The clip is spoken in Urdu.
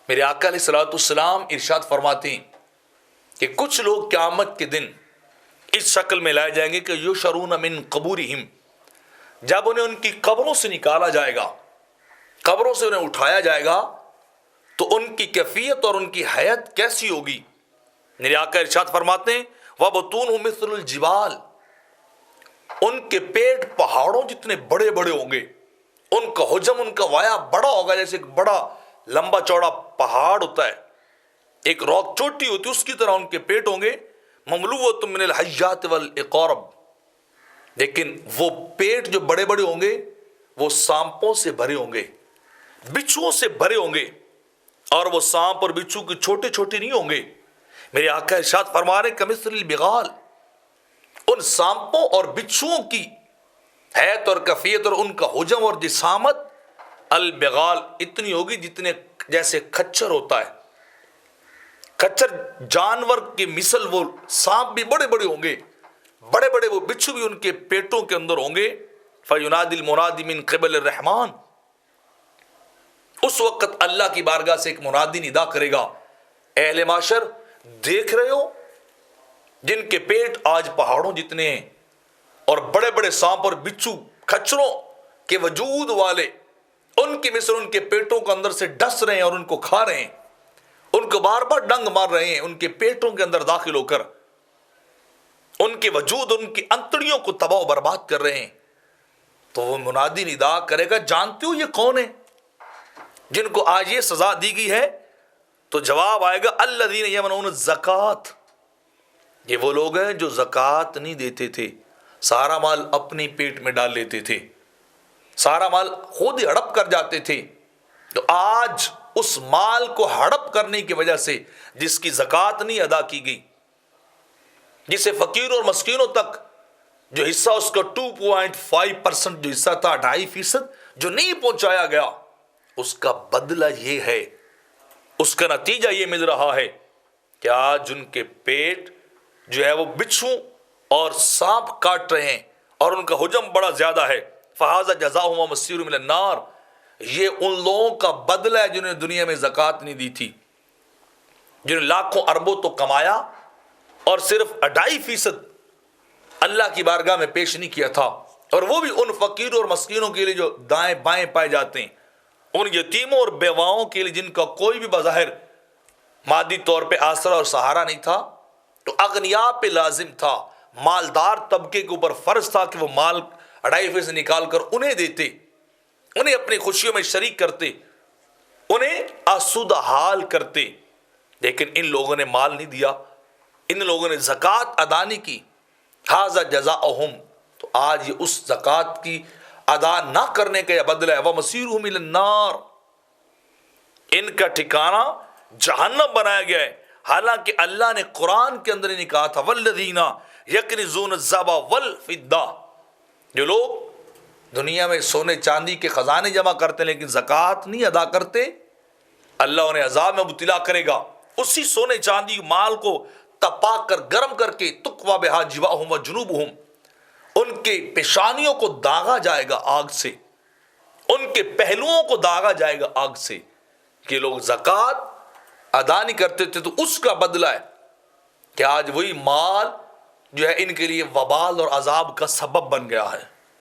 میرے آقا علیہ الصلوۃ والسلام ارشاد فرماتے ہیں کہ کچھ لوگ قیامت کے دن اس شکل میں لائے جائیں گے کہ یشرون من قبورہم، جب انہیں ان کی قبروں سے نکالا جائے گا، قبروں سے انہیں اٹھایا جائے گا، تو ان کی کیفیت اور ان کی حیت کیسی ہوگی؟ میرے آقا ارشاد فرماتے ہیں وَبُطُونُهُم مِثْلُ الْجِبَالِ، ان کے پیٹ پہاڑوں جتنے بڑے بڑے ہوں گے، ان کا حجم، ان کا وایا بڑا ہوگا، جیسے ایک بڑا لمبا چوڑا پہاڑ ہوتا ہے، ایک راک چوٹی ہوتی ہے، اس کی طرح ان کے پیٹ ہوں گے، مملوۃ من الحیات والعقارب، لیکن وہ پیٹ جو بڑے بڑے ہوں گے وہ سانپوں سے بھرے ہوں گے، بچھوؤں سے بھرے ہوں گے، اور وہ سانپ اور بچھو کے چھوٹے چھوٹے نہیں ہوں گے۔ میرے آقا ارشاد فرما رہے کمثل البغال، ان سانپوں اور بچھوؤں کی حیت اور کیفیت اور ان کا حجم اور جسامت البغال اتنی ہوگی جتنے جیسے کھچر ہوتا ہے، کھچر جانور کے مثل وہ سانپ بھی بڑے بڑے ہوں گے، بڑے بڑے وہ بچھو بھی ان کے پیٹوں کے اندر ہوں گے۔ فَيُنَادِ الْمُنَادِ مِن قِبَلِ الرَّحْمَٰنِ، اس وقت اللہ کی بارگاہ سے ایک منادی ندا کرے گا، اے اہل معاشر دیکھ رہے ہو جن کے پیٹ آج پہاڑوں جتنے ہیں، اور بڑے بڑے سانپ اور بچھو کھچروں کے وجود والے، ان کی مثل ان کے پیٹوں کو اندر سے ڈس رہے ہیں اور ان کو کھا رہے ہیں، ان کو بار بار ڈنگ مار رہے ہیں، ان کے پیٹوں کے اندر داخل ہو کر ان کے وجود، ان کی انتڑیوں کو تباہ و برباد کر رہے ہیں۔ تو وہ منادی ندا کرے گا جانتے ہو یہ کون ہے جن کو آج یہ سزا دی گئی ہے؟ تو جواب آئے گا الذین یمنعون الزکوٰۃ، یہ وہ لوگ ہیں جو زکوٰۃ نہیں دیتے تھے، سارا مال اپنی پیٹ میں ڈال لیتے تھے، سارا مال خود ہی ہڑپ کر جاتے تھے۔ تو آج اس مال کو ہڑپ کرنے کی وجہ سے جس کی زکوٰۃ نہیں ادا کی گئی، جسے فقیروں اور مسکینوں تک جو حصہ اس کا 2.5% جو حصہ تھا، 2.5% جو نہیں پہنچایا گیا، اس کا بدلہ یہ ہے، اس کا نتیجہ یہ مل رہا ہے کہ آج ان کے پیٹ جو ہے وہ بچھو اور سانپ کاٹ رہے ہیں اور ان کا حجم بڑا زیادہ ہے۔ فَهَذَا جَزَاؤُهُمْ وَمَصِيرُهُمْ إِلَى النَّارِ، یہ ان لوگوں کا بدلہ ہے جنہوں نے دنیا میں زکوٰۃ نہیں دی تھی، جنہوں نے لاکھوں اربوں تو کمایا اور صرف 2.5% اللہ کی بارگاہ میں پیش نہیں کیا تھا، اور وہ بھی ان فقیروں اور مسکینوں کے لیے جو دائیں بائیں پائے جاتے ہیں، ان یتیموں اور بیواؤں کے لیے جن کا کوئی بھی بظاہر مادی طور پہ آسرا اور سہارا نہیں تھا، تو اغنیاء پہ لازم تھا، مالدار طبقے کے اوپر فرض تھا کہ وہ مال 2.5% نکال کر انہیں دیتے، انہیں اپنی خوشیوں میں شریک کرتے، انہیں آسودہ حال کرتے، لیکن ان لوگوں نے مال نہیں دیا، ان لوگوں نے زکوٰۃ ادا نہیں کی۔ ھذا جزاؤہم، تو آج یہ اس زکوٰۃ کی ادا نہ کرنے کا یہ بدلہ ہے۔ وَمَصِيرُهُمْ إِلَى النَّارِ، ان کا ٹھکانہ جہنم بنایا گیا ہے، حالانکہ اللہ نے قرآن کے اندر ہی نہیں کہا تھا وَالَّذِينَ يَكْنِزُونَ الذَّهَبَ وَالْفِضَّةَ، جو لوگ دنیا میں سونے چاندی کے خزانے جمع کرتے ہیں لیکن زکوٰۃ نہیں ادا کرتے، اللہ انہیں عذاب میں مبتلا کرے گا۔ اسی سونے چاندی مال کو تپا کر گرم کر کے تقویٰ بہا جباہم و جنوبہم، ان کے پیشانیوں کو داغا جائے گا آگ سے، ان کے پہلوؤں کو داغا جائے گا آگ سے، کہ لوگ زکوٰۃ ادا نہیں کرتے تھے۔ تو اس کا بدلہ ہے کہ آج وہی مال جو ہے ان کے لیے وبال اور عذاب کا سبب بن گیا ہے۔